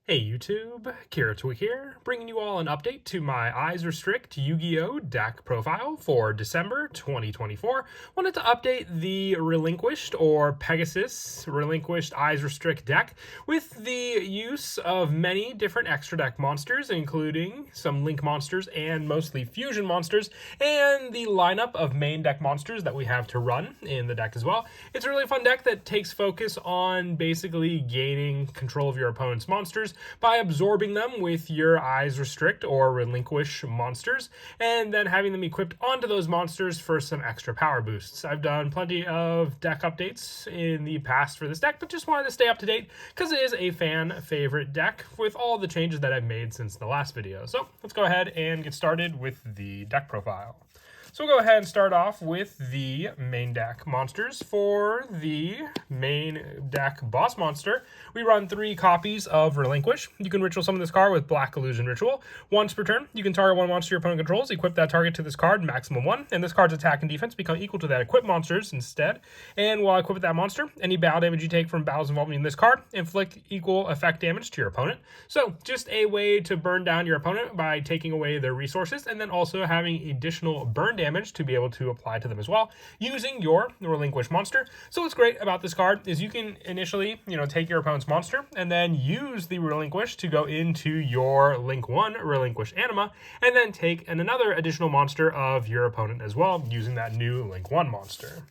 Hey YouTube, Kiratui here, bringing you all an update to my Eyes Restrict Yu-Gi-Oh! Deck profile for December 2024. Wanted to update the Relinquished or Pegasus Relinquished Eyes Restrict deck with the use of many different extra deck monsters, including some Link monsters and mostly Fusion monsters, and the lineup of main deck monsters that we have to run in the deck as well. It's a really fun deck that takes focus on basically gaining control of your opponent's monsters by absorbing them with your Eyes Restrict or Relinquish monsters, and then having them equipped onto those monsters for some extra power boosts. I've done plenty of deck updates in the past for this deck, but just wanted to stay up to date because it is a fan favorite deck with all the changes that I've made since the last video. So let's go ahead and get started with the deck profile. So we'll go ahead and start off with the main deck monsters. For the main deck boss monster, we run 3 copies of Relinquish. You can ritual summon this card with Black Illusion Ritual. Once per turn, you can target one monster your opponent controls, equip that target to this card, maximum 1, and this card's attack and defense become equal to that equipped monster's instead. And while equipped with that monster, any battle damage you take from battles involving this card, inflict equal effect damage to your opponent. So just a way to burn down your opponent by taking away their resources, and then also having additional burn damage to be able to apply to them as well using your Relinquish monster. So what's great about this card is you can initially, take your opponent's monster and then use the Relinquish to go into your Link 1 Relinquish Anima, and then take another additional monster of your opponent as well using that new Link 1 monster.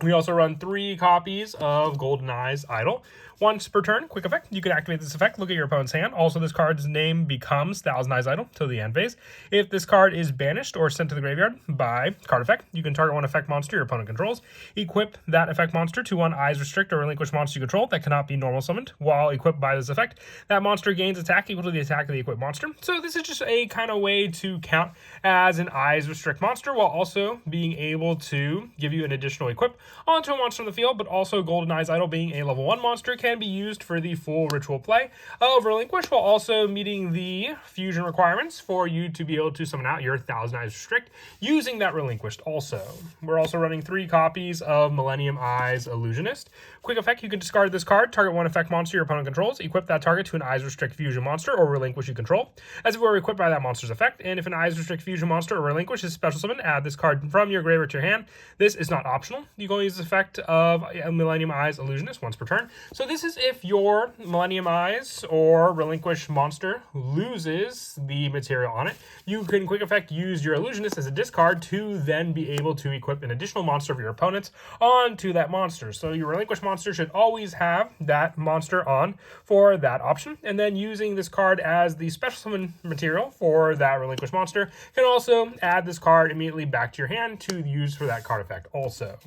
We also run 3 copies of Golden Eyes Idol. Once per turn, quick effect, you can activate this effect, look at your opponent's hand. Also, this card's name becomes Thousand Eyes Idol till the end phase. If this card is banished or sent to the graveyard by card effect, you can target one effect monster your opponent controls. Equip that effect monster to one Eyes Restrict or Relinquish monster you control that cannot be normal summoned. While equipped by this effect, that monster gains attack equal to the attack of the equipped monster. So this is just a kind of way to count as an Eyes Restrict monster while also being able to give you an additional equip onto a monster on the field, but also Golden Eyes Idol being a level 1 monster can be used for the full ritual play of Relinquish while also meeting the fusion requirements for you to be able to summon out your Thousand Eyes Restrict using that Relinquished also. We're also running 3 copies of Millennium Eyes Illusionist. Quick effect, you can discard this card, target one effect monster your opponent controls, equip that target to an Eyes Restrict fusion monster or Relinquish you control, as if it were equipped by that monster's effect, and if an Eyes Restrict fusion monster or Relinquish is special summon, add this card from your graveyard to your hand. This is not optional. You can only use the effect of Millennium Eyes Illusionist once per turn. So this is if your Millennium Eyes or Relinquish monster loses the material on it. You can quick effect use your Illusionist as a discard to then be able to equip an additional monster of your opponent's onto that monster. So your Relinquish monster should always have that monster on for that option. And then using this card as the special summon material for that Relinquish monster can also add this card immediately back to your hand to use for that card effect also.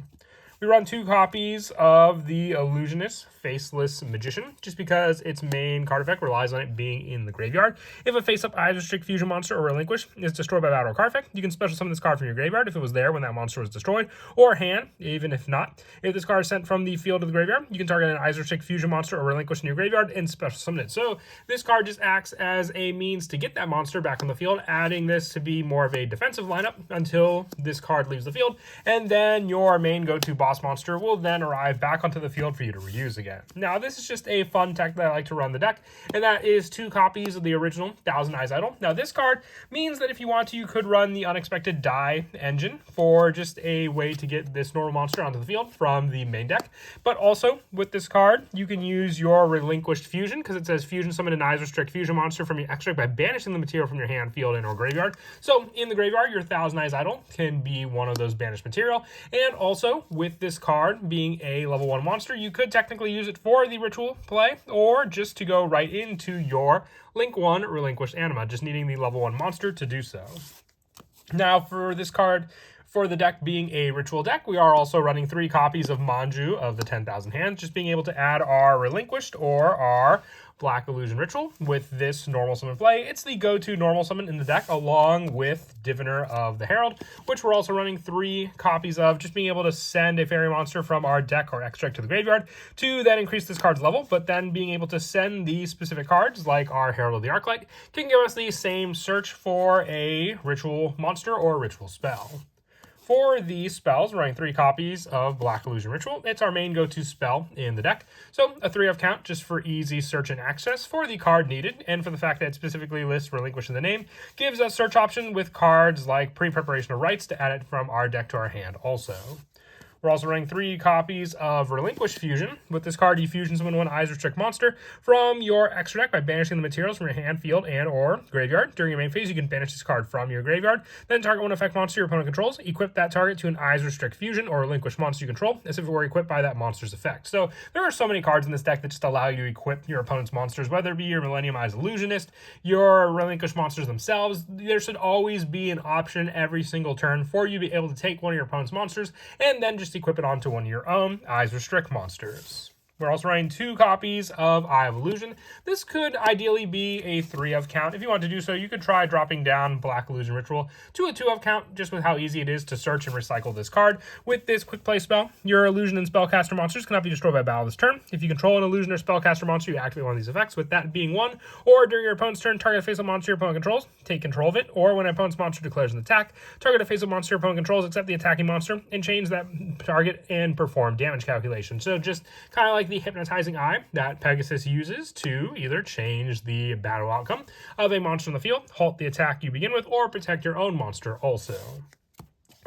We run 2 copies of the Illusionist Faceless Magician, just because its main card effect relies on it being in the graveyard. If a face-up Eyes Restrict fusion monster or Relinquish is destroyed by battle or card effect, you can special summon this card from your graveyard if it was there when that monster was destroyed, or hand, even if not. If this card is sent from the field to the graveyard, you can target an Eyes Restrict fusion monster or Relinquish in your graveyard and special summon it. So this card just acts as a means to get that monster back on the field, adding this to be more of a defensive lineup until this card leaves the field, and then your main go-to boss monster will then arrive back onto the field for you to reuse again. Now, this is just a fun tech that I like to run the deck, and that is 2 copies of the original Thousand Eyes Idol. Now, this card means that if you want to, you could run the Unexpected Die engine for just a way to get this normal monster onto the field from the main deck. But also, with this card, you can use your Relinquished Fusion, because it says fusion summon an Eyes Restrict fusion monster from your extract by banishing the material from your hand, field, and or graveyard. So, in the graveyard, your Thousand Eyes Idol can be one of those banished material. And also, with this card being a level 1 monster, you could technically use it for the ritual play or just to go right into your Link 1 Relinquished Anima, just needing the level 1 monster to do so. Now for this card, for the deck being a ritual deck, we are also running 3 copies of Manju of the 10,000 Hands, just being able to add our Relinquished or our Black Illusion Ritual with this normal summon play. It's the go-to normal summon in the deck along with Diviner of the Herald, which we're also running 3 copies of, just being able to send a fairy monster from our deck or extract to the graveyard to then increase this card's level, but then being able to send these specific cards like our Herald of the Arclight can give us the same search for a ritual monster or ritual spell. For the spells, we're running 3 copies of Black Illusion Ritual. It's our main go-to spell in the deck. So a 3-of count just for easy search and access for the card needed, and for the fact that it specifically lists Relinquish in the name, gives us search option with cards like Pre-Preparation of Rites to add it from our deck to our hand also. We're also running 3 copies of Relinquish Fusion. With this card, you fusion summon one Eyes Restrict monster from your extra deck by banishing the materials from your hand, field, and or graveyard. During your main phase, you can banish this card from your graveyard. Then target one effect monster your opponent controls. Equip that target to an Eyes Restrict Fusion or Relinquish monster you control, as if it were equipped by that monster's effect. So there are so many cards in this deck that just allow you to equip your opponent's monsters, whether it be your Millennium Eyes Illusionist, your Relinquish monsters themselves. There should always be an option every single turn for you to be able to take one of your opponent's monsters and then just equip it onto one of your own Eyes Restrict monsters. We're also running 2 copies of Eye of Illusion. This could ideally be a 3-of count. If you want to do so, you could try dropping down Black Illusion Ritual to a 2-of count, just with how easy it is to search and recycle this card. With this quick play spell, your illusion and spellcaster monsters cannot be destroyed by battle this turn. If you control an illusion or spellcaster monster, you activate one of these effects, with that being 1. Or during your opponent's turn, target a face-up monster your opponent controls, take control of it. Or when an opponent's monster declares an attack, target a face-up monster your opponent controls, except the attacking monster, and change that target and perform damage calculation. So just kind of like the Hypnotizing Eye that Pegasus uses to either change the battle outcome of a monster in the field, halt the attack you begin with, or protect your own monster also.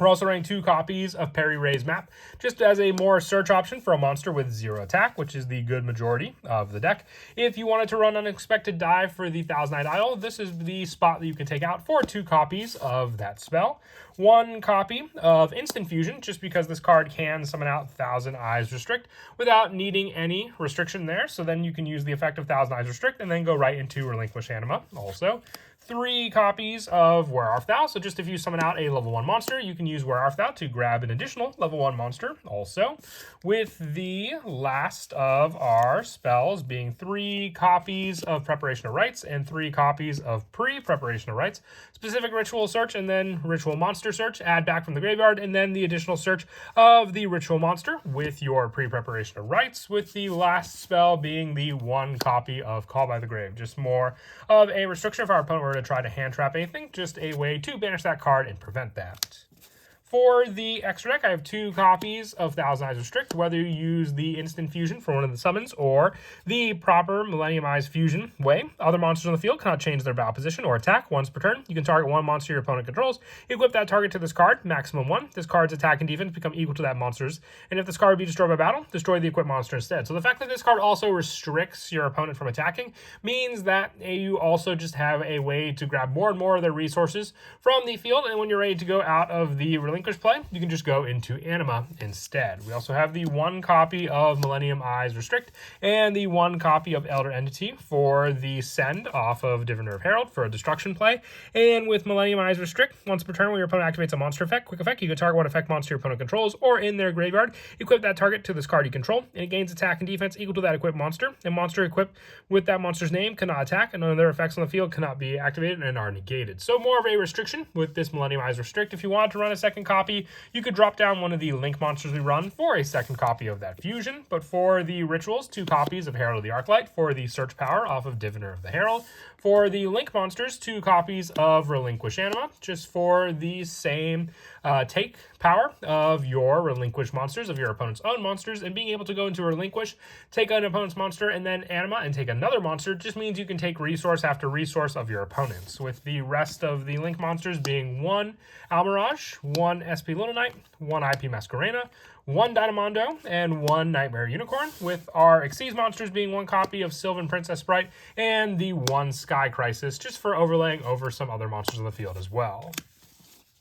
We're also running 2 copies of Perry Ray's Map, just as a more search option for a monster with 0 attack, which is the good majority of the deck. If you wanted to run Unexpected Dive for the Thousand-Eyed Idol, this is the spot that you can take out for 2 copies of that spell. 1 copy of Instant Fusion, just because this card can summon out Thousand Eyes Restrict without needing any restriction there, so then you can use the effect of Thousand Eyes Restrict and then go right into Relinquish Anima also. 3 copies of Where Art Thou, so just if you summon out a level 1 monster, you can use Where Art Thou to grab an additional level 1 monster also. With the last of our spells being 3 copies of Preparation of Rites and 3 copies of Pre-Preparation of Rites. Specific Ritual Search and then Ritual Monster Search, add back from the graveyard, and then the additional search of the Ritual Monster with your Pre-Preparation of Rites, with the last spell being the 1 copy of Call by the Grave. Just more of a restriction if our opponent were to try to hand trap anything, just a way to banish that card and prevent that. For the extra deck, I have 2 copies of Thousand Eyes Restrict, whether you use the Instant Fusion for one of the summons or the proper Millennium Eyes Fusion way. Other monsters on the field cannot change their battle position or attack once per turn. You can target 1 monster your opponent controls, equip that target to this card, maximum 1. This card's attack and defense become equal to that monster's, and if this card would be destroyed by battle, destroy the equipped monster instead. So the fact that this card also restricts your opponent from attacking means that you also just have a way to grab more and more of their resources from the field, and when you're ready to go out of the Relinquish play, you can just go into Anima instead. We also have the 1 copy of Millennium Eyes Restrict and the 1 copy of Elder Entity for the send off of Diviner of Herald for a destruction play. And with Millennium Eyes Restrict, once per turn when your opponent activates a monster effect, quick effect, you can target 1 effect monster your opponent controls or in their graveyard, equip that target to this card you control, and it gains attack and defense equal to that equipped monster. And monster equipped with that monster's name cannot attack, and none of their effects on the field cannot be activated and are negated. So more of a restriction with this Millennium Eyes Restrict. If you want to run a second copy, you could drop down one of the Link monsters we run for a second copy of that fusion. But for the rituals, 2 copies of Herald of the Arclight for the search power off of Diviner of the Herald. For the Link monsters, 2 copies of Relinquish Anima, just for the same take power of your Relinquish monsters, of your opponent's own monsters, and being able to go into Relinquish, take an opponent's monster, and then Anima, and take another monster, just means you can take resource after resource of your opponents, with the rest of the Link monsters being 1 Almirage, 1 SP Little Knight, 1 IP Masquerena, 1 Dynamondo, and 1 Nightmare Unicorn, with our Xyz monsters being 1 copy of Sylvan Princess Sprite and the 1 Sky Crisis, just for overlaying over some other monsters on the field as well.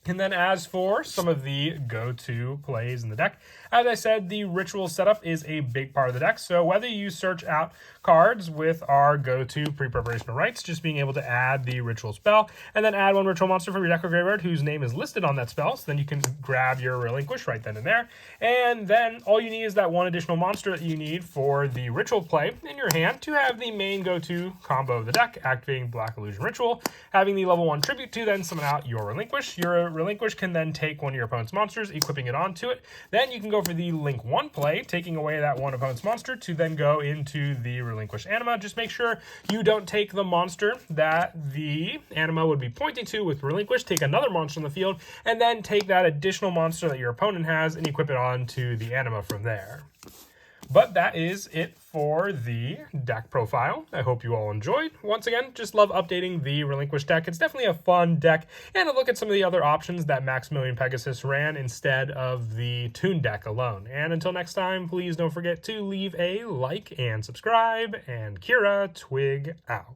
And then as for some of the go-to plays in the deck, as I said, the ritual setup is a big part of the deck. So whether you search out cards with our go-to Pre-Preparation of Rites, just being able to add the ritual spell, and then add 1 ritual monster from your deck or graveyard whose name is listed on that spell, so then you can grab your Relinquish right then and there. And then all you need is that 1 additional monster that you need for the ritual play in your hand to have the main go-to combo of the deck, activating Black Illusion Ritual, having the level 1 tribute to then summon out your Relinquish. Your Relinquish can then take one of your opponent's monsters, equipping it onto it. Then you can go for the Link 1 play, taking away that one opponent's monster to then go into the Relinquish Anima. Just make sure you don't take the monster that the Anima would be pointing to with Relinquish, take another monster on the field, and then take that additional monster that your opponent has and equip it onto the Anima from there. But that is it for the deck profile. I hope you all enjoyed. Once again, just love updating the Relinquish deck. It's definitely a fun deck, and a look at some of the other options that Maximilian Pegasus ran instead of the Toon deck alone. And until next time, please don't forget to leave a like and subscribe, and Kira Twig out.